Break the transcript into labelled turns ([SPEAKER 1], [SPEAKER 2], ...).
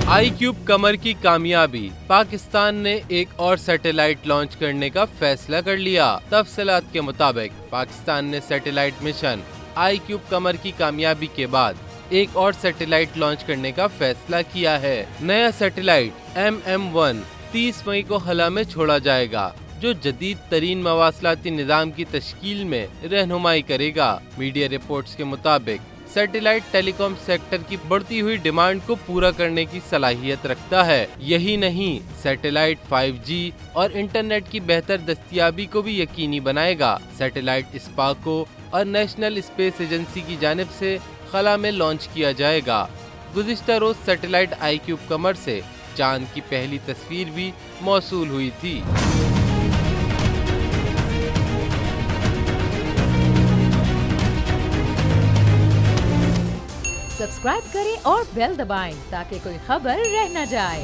[SPEAKER 1] iCube कमर की कामयाबी। पाकिस्तान ने एक और सैटेलाइट लॉन्च करने का फैसला कर लिया। तफसीलात के मुताबिक पाकिस्तान ने सैटेलाइट मिशन iCube कमर की कामयाबी के बाद एक और सैटेलाइट लॉन्च करने का फैसला किया है। नया सैटेलाइट MM1 30 मई को खला में छोड़ा जाएगा, जो जदीद तरीन मवासलाती निज़ाम की तश्कील में रहनुमाई करेगा। मीडिया रिपोर्ट्स के मुताबिक सैटेलाइट टेलीकॉम सेक्टर की बढ़ती हुई डिमांड को पूरा करने की सलाहियत रखता है। यही नहीं, सैटेलाइट 5G और इंटरनेट की बेहतर दस्तयाबी को भी यकीनी बनाएगा। सैटेलाइट स्पार्को और नेशनल स्पेस एजेंसी की जानिब से खला में लॉन्च किया जाएगा। गुज़िश्ता रोज सैटेलाइट iCube कमर से चांद की पहली तस्वीर भी मौसूल हुई थी।
[SPEAKER 2] सब्सक्राइब करें और बेल दबाएं ताकि कोई खबर रह न जाए।